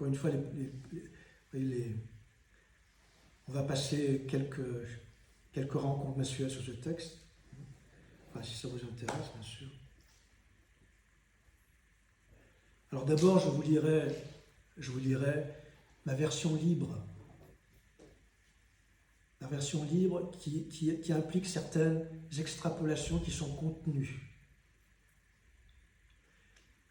encore une fois, on va passer quelques rencontres mensuelles sur ce texte. Enfin, si ça vous intéresse, bien sûr. Alors d'abord, je vous lirai ma version libre. La version libre qui implique certaines extrapolations qui sont contenues.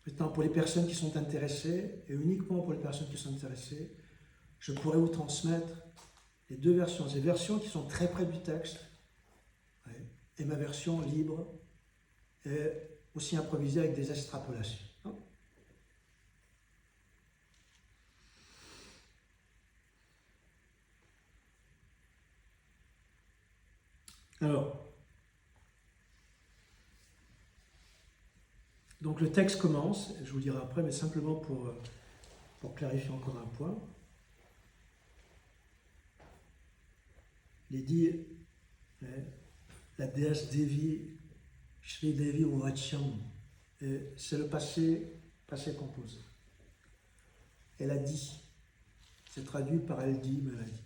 Maintenant, pour les personnes qui sont intéressées, et uniquement pour les personnes qui sont intéressées, je pourrais vous transmettre les deux versions. Ces versions qui sont très près du texte, et ma version libre, est aussi improvisée avec des extrapolations. Alors, donc le texte commence, je vous le dirai après, mais simplement pour clarifier encore un point. Il est dit, la déesse Devi, Shri Devi Uvacham, c'est le passé composé. Elle a dit, c'est traduit par elle dit, mais elle a dit.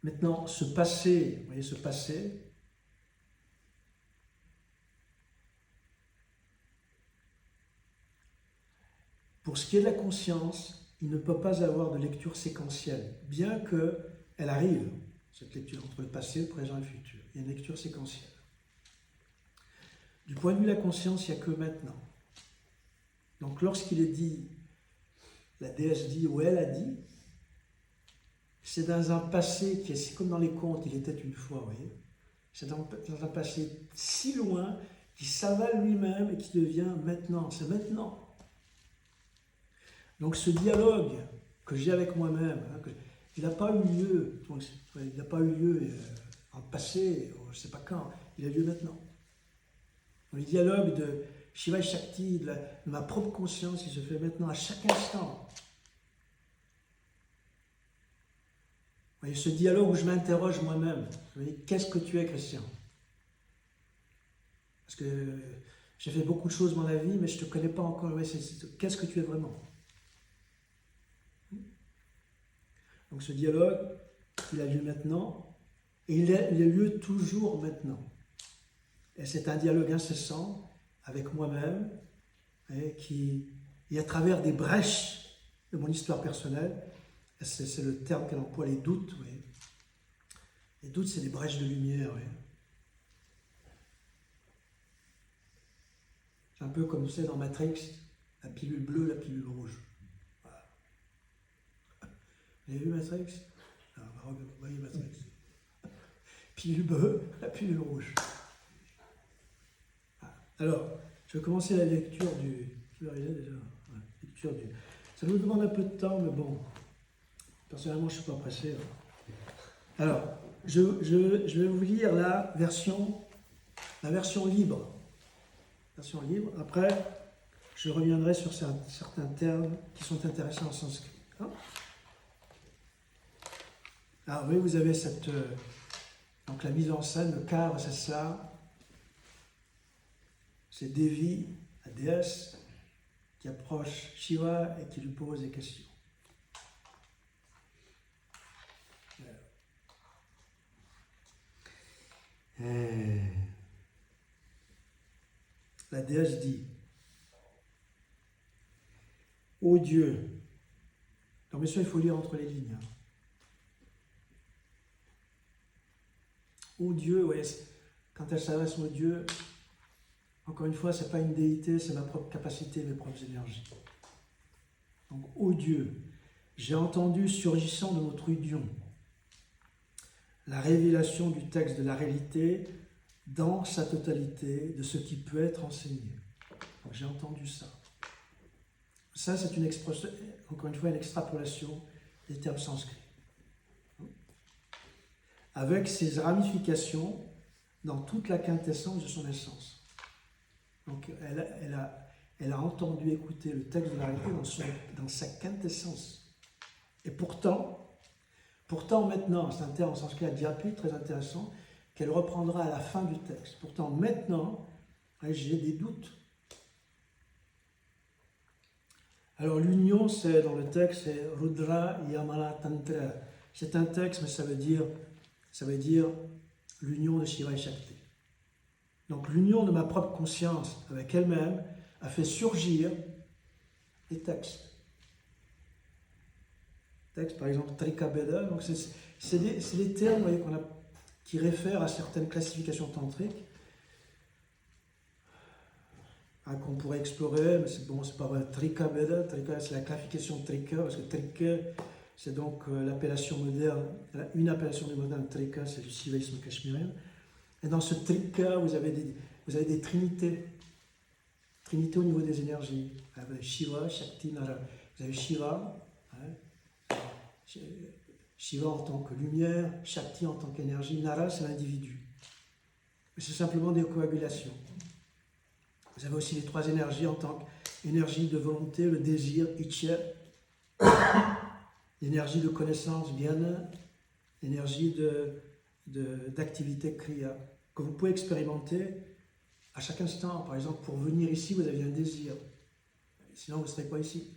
Maintenant, ce passé, vous voyez ce passé, pour ce qui est de la conscience, il ne peut pas avoir de lecture séquentielle, bien qu'elle arrive, cette lecture entre le passé, le présent et le futur. Il y a une lecture séquentielle. Du point de vue de la conscience, il n'y a que maintenant. Donc lorsqu'il est dit, la déesse dit ou elle a dit, c'est dans un passé qui est comme dans les contes, il était une fois, vous voyez. C'est dans un passé si loin qui s'avale lui-même et qui devient maintenant. C'est maintenant. Donc ce dialogue que j'ai avec moi-même, il n'a pas eu lieu, il n'a pas eu lieu en le passé, je ne sais pas quand, il a lieu maintenant. Le dialogue de Shiva et Shakti, de ma propre conscience, il se fait maintenant à chaque instant. Vous voyez, ce dialogue où je m'interroge moi-même, qu'est-ce que tu es, Christian? Parce que j'ai fait beaucoup de choses dans la vie, mais je ne te connais pas encore. Qu'est-ce que tu es vraiment? Donc ce dialogue, il a lieu maintenant, et il a lieu toujours maintenant. Et c'est un dialogue incessant avec moi-même, et à travers des brèches de mon histoire personnelle, c'est le terme qu'elle emploie, les doutes. Oui. Les doutes, c'est des brèches de lumière. Oui. C'est un peu comme vous savez dans Matrix, la pilule bleue, la pilule rouge. Voilà. Vous avez vu Matrix? Alors, vous voyez Matrix. Pilule bleue, la pilule rouge. Alors, je vais commencer la lecture du... Je vais arriver déjà. Ouais, lecture du... Ça nous demande un peu de temps, mais bon, personnellement, je ne suis pas pressé. Alors, je vais vous lire la version libre. Version libre. Après, je reviendrai sur certains termes qui sont intéressants en sanskrit. Alors, oui, vous avez donc la mise en scène, le cadre, c'est ça. C'est Devi, la déesse, qui approche Shiva et qui lui pose des questions. La déesse dit, ô Dieu, donc bien sûr il faut lire entre les lignes. Ô Dieu, ouais, quand elle s'adresse au Dieu, encore une fois, ce n'est pas une déité, c'est ma propre capacité, mes propres énergies. Donc, ô Dieu, j'ai entendu surgissant de notre union la révélation du texte de la réalité dans sa totalité, de ce qui peut être enseigné. Donc, j'ai entendu ça. Ça, c'est une expression, encore une fois, une extrapolation des termes sanscrits. Avec ses ramifications dans toute la quintessence de son essence. Donc, elle a entendu écouter le texte de la réalité dans sa quintessence. Et pourtant maintenant, c'est un terme en sanskrit adhyapi, très intéressant, qu'elle reprendra à la fin du texte. Pourtant, maintenant, j'ai des doutes. Alors l'union, c'est dans le texte, c'est Rudra Yamala Tantra. C'est un texte, mais ça veut dire l'union de Shiva et Shakti. Donc l'union de ma propre conscience avec elle-même a fait surgir les textes. Texte, par exemple, Trikabeda, donc c'est des termes, vous voyez, qui réfèrent à certaines classifications tantriques qu'on pourrait explorer, mais c'est bon, c'est pas vrai. Trikabeda, c'est la classification de Trika, parce que Trika, c'est donc l'appellation moderne, une appellation du moderne, Trika, c'est du shivaïsme cachemérien. Et dans ce Trika, vous avez des trinités. Trinité au niveau des énergies. Vous avez Shiva, Shakti, Nara. Vous avez Shiva, hein, Shiva en tant que lumière, Shakti en tant qu'énergie, Nara c'est l'individu. C'est simplement des coagulations. Vous avez aussi les trois énergies en tant qu'énergie de volonté, le désir, Ichya, l'énergie de connaissance, Jnana, l'énergie d'activité, Kriya, que vous pouvez expérimenter à chaque instant. Par exemple, pour venir ici, vous avez un désir. Sinon, vous ne serez pas ici.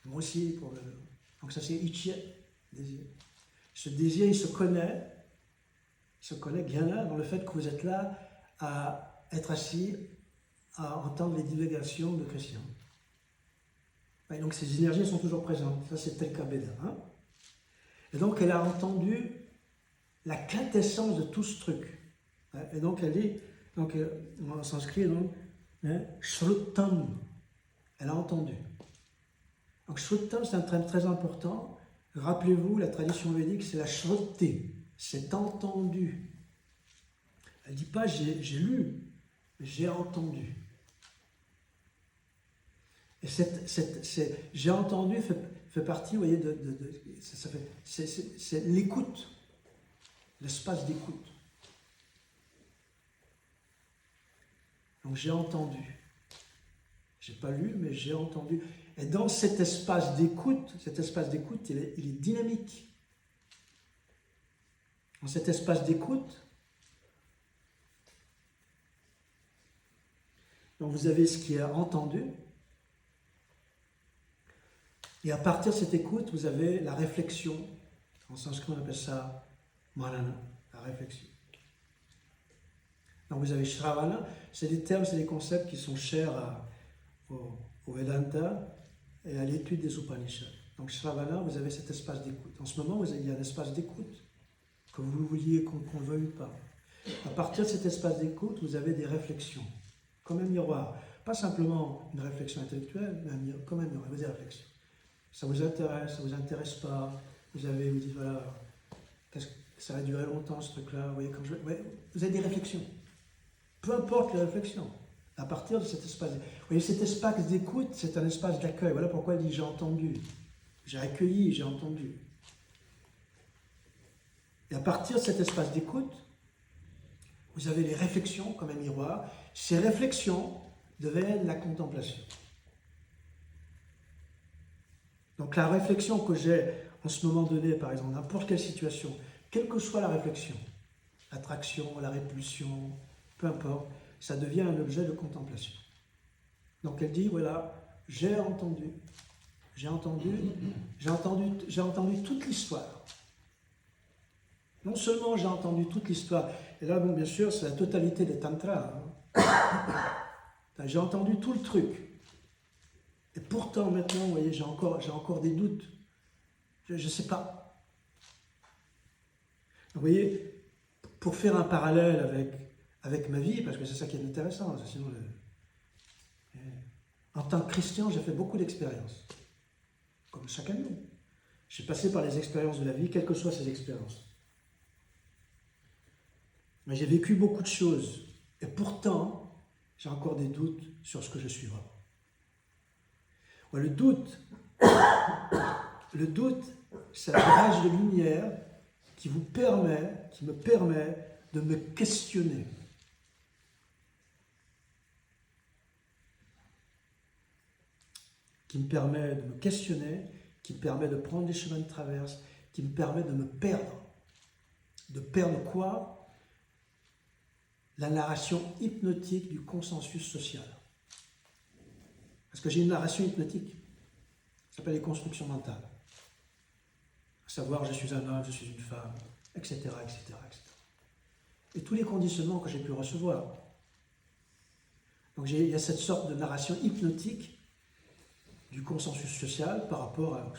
Moi aussi. Donc ça, c'est Ichya, désir. Ce désir, il se connaît Jnana dans le fait que vous êtes là à être assis, à entendre les divagations de Christian. Et donc ces énergies sont toujours présentes. Ça, c'est Trikabeda. Hein? Et donc, elle a entendu la quintessence de tout ce truc. Et donc, elle dit, donc, en sanskrit, donc, hein, Shrutam. Elle a entendu. Donc, Shrutam, c'est un terme très important. Rappelez-vous, la tradition védique, c'est la Shruti. C'est entendu. Elle ne dit pas j'ai lu, mais j'ai entendu. Et j'ai entendu fait partie, vous voyez, c'est l'écoute, l'espace d'écoute. Donc j'ai entendu. J'ai pas lu, mais j'ai entendu. Et dans cet espace d'écoute, il est dynamique. Dans cet espace d'écoute, donc vous avez ce qui est entendu, et à partir de cette écoute, vous avez la réflexion. En sanskrit, on appelle ça manana, la réflexion. Donc vous avez Shravana, c'est des termes, c'est des concepts qui sont chers au Vedanta et à l'étude des Upanishads. Donc Shravana, vous avez cet espace d'écoute. En ce moment, il y a un espace d'écoute, que vous le vouliez, qu'on le veuille ou pas. À partir de cet espace d'écoute, vous avez des réflexions, comme un miroir. Pas simplement une réflexion intellectuelle, mais comme un miroir, vous avez des réflexions. Ça vous intéresse pas, vous dites voilà, ça va durer longtemps ce truc-là, vous voyez, vous avez des réflexions. Peu importe les réflexions, à partir de cet espace. Vous voyez, cet espace d'écoute, c'est un espace d'accueil. Voilà pourquoi il dit j'ai entendu, j'ai accueilli, j'ai entendu. Et à partir de cet espace d'écoute, vous avez les réflexions comme un miroir. Ces réflexions deviennent la contemplation. Donc la réflexion que j'ai en ce moment donné, par exemple, n'importe quelle situation, quelle que soit la réflexion, l'attraction, la répulsion, peu importe, ça devient un objet de contemplation. Donc elle dit, voilà, j'ai entendu toute l'histoire. Non seulement j'ai entendu toute l'histoire, et là, bon, bien sûr, c'est la totalité des tantras. Hein. J'ai entendu tout le truc. Et pourtant, maintenant, vous voyez, j'ai encore des doutes. Je ne sais pas. Vous voyez, pour faire un parallèle avec ma vie, parce que c'est ça qui est intéressant, sinon, en tant que chrétien, j'ai fait beaucoup d'expériences. Comme chacun de nous. J'ai passé par les expériences de la vie, quelles que soient ces expériences. Mais j'ai vécu beaucoup de choses. Et pourtant, j'ai encore des doutes sur ce que je suis vraiment. Le doute, c'est un mirage de lumière qui me permet de me questionner. Qui me permet de me questionner, qui me permet de prendre des chemins de traverse, qui me permet de me perdre. De perdre quoi? La narration hypnotique du consensus social. Parce que j'ai une narration hypnotique. Ça s'appelle les constructions mentales. À savoir, je suis un homme, je suis une femme, etc., etc., etc. Et tous les conditionnements que j'ai pu recevoir. Donc il y a cette sorte de narration hypnotique du consensus social par rapport à...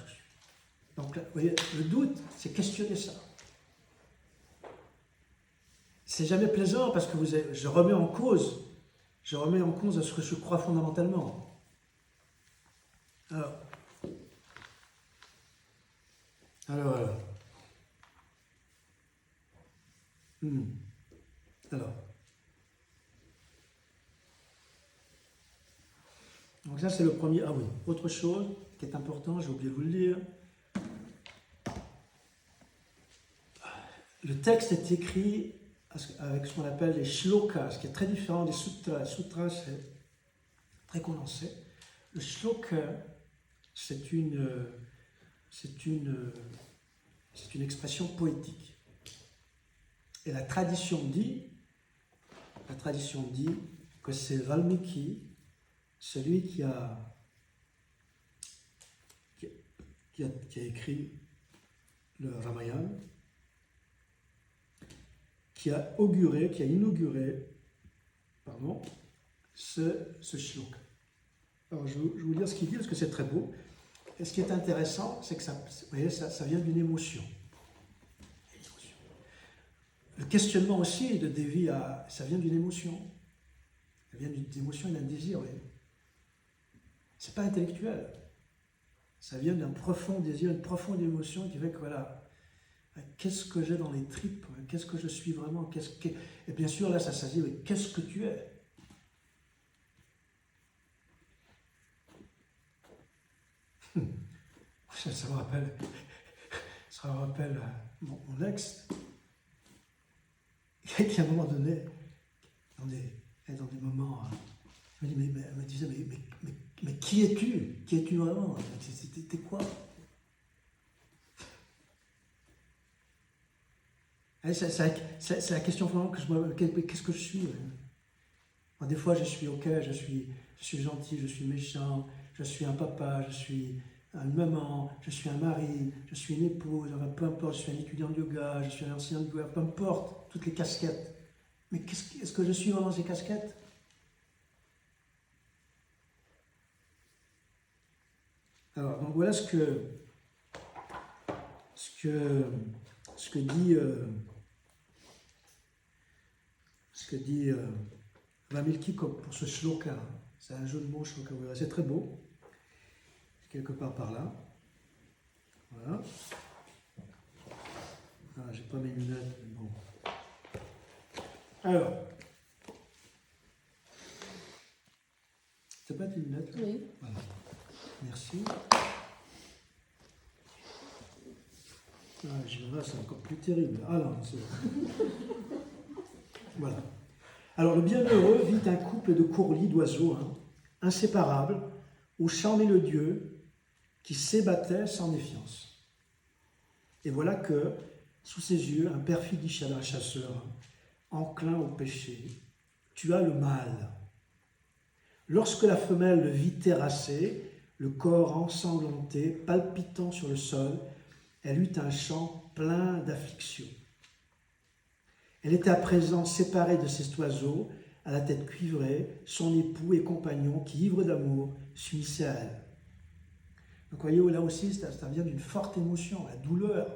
Donc vous voyez, le doute, c'est questionner ça. C'est jamais plaisant parce que je remets en cause ce que je crois fondamentalement. Alors. Alors. Donc ça c'est le premier. Ah oui, autre chose qui est important, j'ai oublié de vous le dire. Le texte est écrit avec ce qu'on appelle les shlokas, ce qui est très différent des sutras. Les sutras, c'est très condensé. Le shloka, c'est une expression poétique. Et la tradition dit que c'est Valmiki, celui qui a écrit le Ramayana, qui a inauguré ce shloka. Alors je vais vous lire ce qu'il dit parce que c'est très beau. Et ce qui est intéressant, c'est que ça vient d'une émotion. Le questionnement aussi de Devi, ça vient d'une émotion. Ça vient d'une émotion et d'un désir. Ce n'est pas intellectuel. Ça vient d'un profond désir, une profonde émotion qui fait que voilà, qu'est-ce que j'ai dans les tripes, qu'est-ce que je suis vraiment, et bien sûr là ça dit, mais qu'est-ce que tu es? Ça me rappelle mon ex, qui à un moment donné, dans des moments, elle me disait, mais qui es-tu? Qui es-tu vraiment? T'es quoi? C'est la question vraiment que je me... Qu'est-ce que je suis? Des fois, je suis ok, je suis gentil, je suis méchant, je suis un papa, je suis une maman, je suis un mari, je suis une épouse, enfin, peu importe, je suis un étudiant de yoga, je suis un ancien de yoga, peu importe, toutes les casquettes. Mais est-ce que je suis vraiment ces casquettes? Alors, donc voilà ce que dit Valmiki pour ce shloka. C'est un jeu de mots, shloka. C'est très beau. Quelque part par là. Voilà. Ah, j'ai pas mes lunettes, mais bon. Alors. T'as pas tes lunettes? Oui. Voilà. Merci. Je vois, c'est encore plus terrible. Ah non, c'est... Voilà. Alors, le bienheureux vit un couple de courlis d'oiseaux, inséparables, où chant mélodieux, qui s'ébattait sans méfiance. Et voilà que, sous ses yeux, un perfide Ishada, chasseur, enclin au péché, tua le mâle. Lorsque la femelle le vit terrassé, le corps ensanglanté, palpitant sur le sol, elle eut un chant plein d'affliction. Elle était à présent séparée de cet oiseau, à la tête cuivrée, son époux et compagnon qui, ivre d'amour, s'unissaient à elle. Donc vous voyez, là aussi, ça vient d'une forte émotion, la douleur.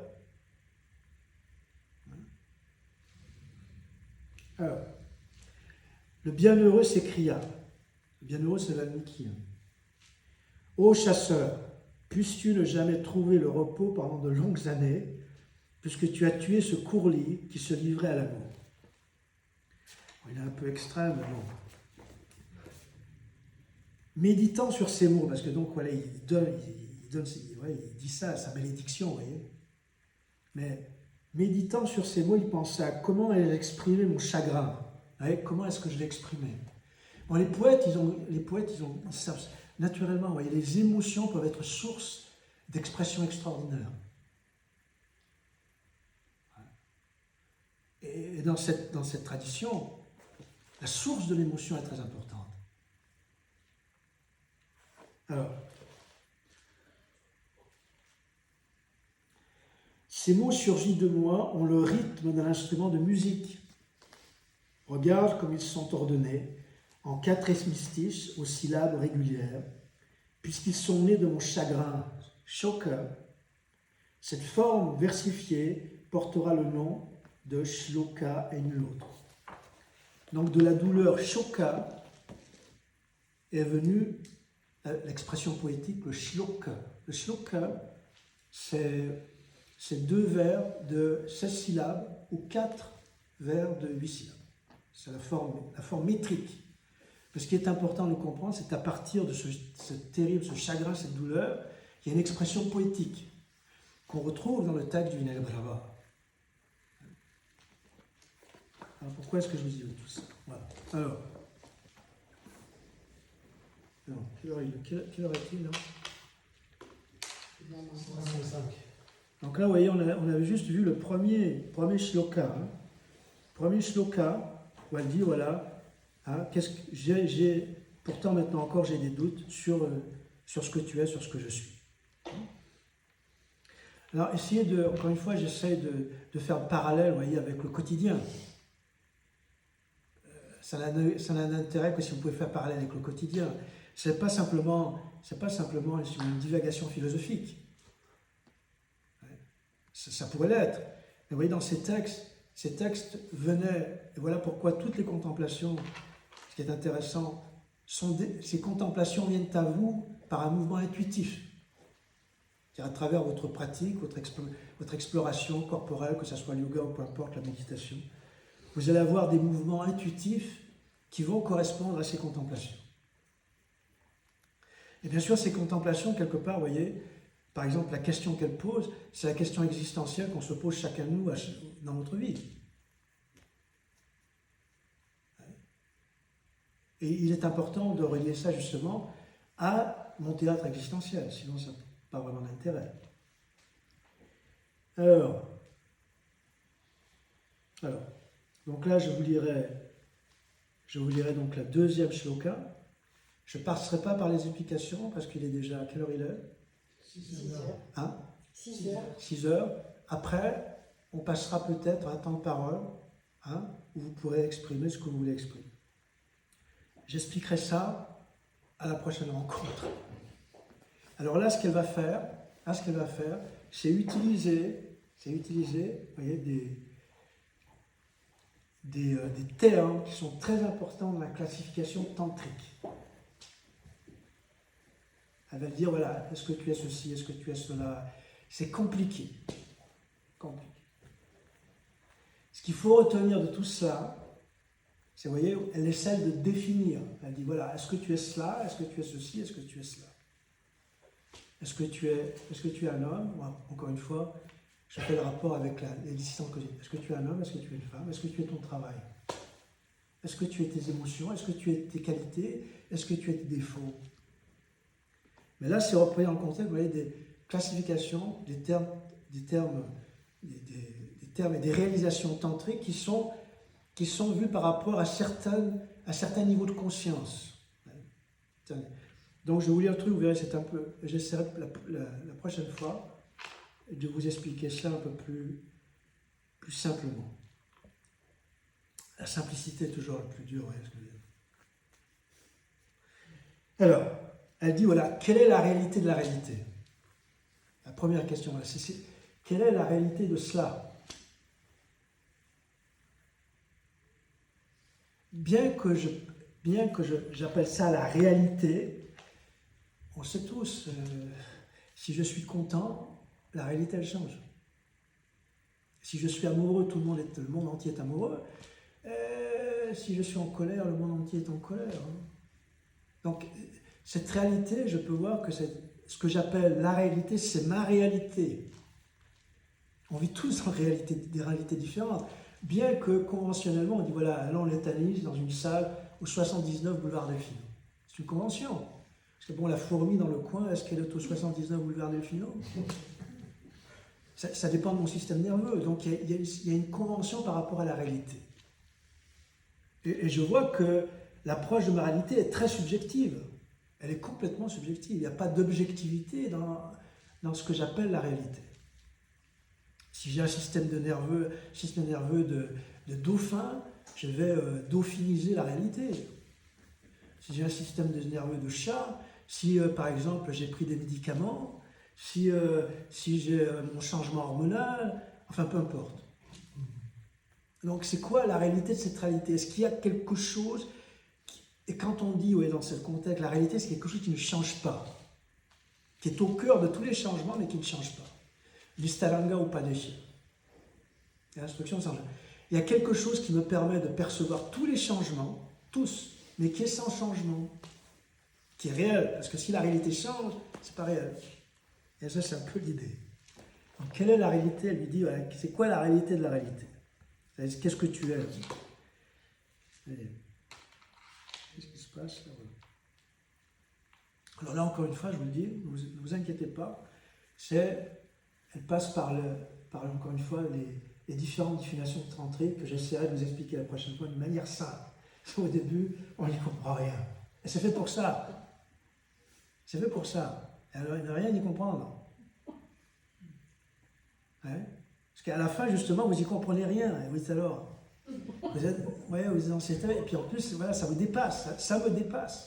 Alors, le bienheureux s'écria. Le bienheureux, c'est Valmiki. Ô chasseur, puisses-tu ne jamais trouver le repos pendant de longues années, puisque tu as tué ce courlis qui se livrait à l'amour. Il est un peu extrême, mais bon. Méditant sur ces mots, parce que donc voilà, il dit ça, sa bénédiction, vous voyez. Mais méditant sur ces mots, il pensait à comment allais-je exprimer mon chagrin. Comment est-ce que je l'exprimais? Bon, les poètes, ils savent naturellement, vous voyez, les émotions peuvent être source d'expressions extraordinaires. Et dans cette tradition, la source de l'émotion est très importante. Alors, Ces mots surgis de moi ont le rythme d'un instrument de musique. Regarde comme ils sont ordonnés, en 4 hémistiches aux syllabes régulières, puisqu'ils sont nés de mon chagrin, shoka. Cette forme versifiée portera le nom de shloka et nul autre. Donc de la douleur shoka est venue l'expression poétique, le shloka. Le shloka, c'est 2 vers de 16 syllabes ou 4 vers de 8 syllabes. C'est la forme métrique. Mais ce qui est important de comprendre, c'est qu'à partir de ce terrible, ce chagrin, cette douleur, il y a une expression poétique qu'on retrouve dans le texte du Vinaya-Bhava. Alors pourquoi est-ce que je vous dis tout ça? Voilà. Alors, quelle heure est-il là? Donc là, vous voyez, on avait juste vu le premier shloka. Premier shloka, où elle dit, voilà, pourtant maintenant encore j'ai des doutes sur ce que tu es, sur ce que je suis. Alors, encore une fois, j'essaie de faire le parallèle, vous voyez, avec le quotidien. Ça n'a d'intérêt que si vous pouvez faire parallèle avec le quotidien. C'est pas simplement une divagation philosophique. Ça pourrait l'être. Mais vous voyez, dans ces textes venaient, et voilà pourquoi toutes les contemplations, ce qui est intéressant, ces contemplations viennent à vous par un mouvement intuitif. C'est-à-dire à travers votre pratique, votre exploration corporelle, que ce soit le yoga ou peu importe la méditation, vous allez avoir des mouvements intuitifs qui vont correspondre à ces contemplations. Et bien sûr, ces contemplations, quelque part, vous voyez, par exemple, la question qu'elle pose, c'est la question existentielle qu'on se pose chacun de nous dans notre vie. Et il est important de relier ça justement à mon théâtre existentiel, sinon ça n'a pas vraiment d'intérêt. Alors, donc là je vous lirai donc la 2e shloka. Je ne passerai pas par les explications parce qu'il est déjà, quelle heure il est? 6 heures. Hein? 6 heures. 6 heures. Après, on passera peut-être à un temps de parole, où vous pourrez exprimer ce que vous voulez exprimer. J'expliquerai ça à la prochaine rencontre. Alors là, ce qu'elle va faire, c'est utiliser, vous voyez, des termes qui sont très importants dans la classification tantrique. Elle va dire, voilà, est-ce que tu es ceci, est-ce que tu es cela? C'est compliqué. Ce qu'il faut retenir de tout cela, c'est, vous voyez, elle essaie de définir. Elle dit, voilà, est-ce que tu es cela, est-ce que tu es ceci, est-ce que tu es cela? Est-ce que tu es un homme? Moi, encore une fois, je fais le rapport avec les disciplines que j'ai. Est-ce que tu es un homme? Est-ce que tu es une femme? Est-ce que tu es ton travail? Est-ce que tu es tes émotions? Est-ce que tu es tes qualités? Est-ce que tu es tes défauts? Mais là, c'est repris en contexte, vous voyez, des classifications, des termes et des réalisations tantriques qui sont vus par rapport à certains niveaux de conscience. Donc, je vais vous lire un truc, vous verrez, c'est un peu. J'essaierai la prochaine fois de vous expliquer cela un peu plus simplement. La simplicité est toujours la plus dure, vous voyez ce que je veux dire. Alors, elle dit, voilà, quelle est la réalité de la réalité? La première question, voilà, c'est quelle est la réalité de cela? Bien que j'appelle ça la réalité, on sait tous, si je suis content, la réalité elle change. Si je suis amoureux, le monde entier est amoureux. Si je suis en colère, le monde entier est en colère. Donc, cette réalité, je peux voir que c'est ce que j'appelle la réalité, c'est ma réalité. On vit tous des réalités différentes. Bien que conventionnellement, on dit voilà, là on l'étalise dans une salle au 79 boulevard Delphino. C'est une convention. Parce que bon, la fourmi dans le coin, est-ce qu'elle est au 79 boulevard Delphino? Ça dépend de mon système nerveux. Donc il y a une convention par rapport à la réalité. Et je vois que l'approche de ma réalité est très subjective. Elle est complètement subjective. Il n'y a pas d'objectivité dans ce que j'appelle la réalité. Si j'ai un système nerveux de dauphin, je vais dauphiniser la réalité. Si j'ai un système nerveux de chat, si par exemple j'ai pris des médicaments, si j'ai mon changement hormonal, enfin peu importe. Donc c'est quoi la réalité de cette réalité? Est-ce qu'il y a quelque chose, et quand on dit, oui, dans ce contexte, la réalité c'est quelque chose qui ne change pas, qui est au cœur de tous les changements mais qui ne change pas. Du Stalanga ou pas déchir. L'instruction sans changement. Il y a quelque chose qui me permet de percevoir tous les changements, tous, mais qui est sans changement, qui est réel, parce que si la réalité change, c'est pas réel. Et ça, c'est un peu l'idée. Donc, quelle est la réalité? Elle lui dit, voilà, c'est quoi la réalité de la réalité? Qu'est-ce que tu es? Qu'est-ce qui se passe là? Alors là, encore une fois, je vous le dis, ne vous inquiétez pas, elle passe par encore une fois, les différentes définitions de tantrique que j'essaierai de vous expliquer la prochaine fois de manière simple. Au début, on n'y comprend rien. Et c'est fait pour ça. C'est fait pour ça. Et alors, il n'y a rien à y comprendre. Hein? Parce qu'à la fin, justement, vous n'y comprenez rien. Et vous dites alors, vous êtes dans cette... Et puis en plus, voilà, ça vous dépasse. Ça me dépasse.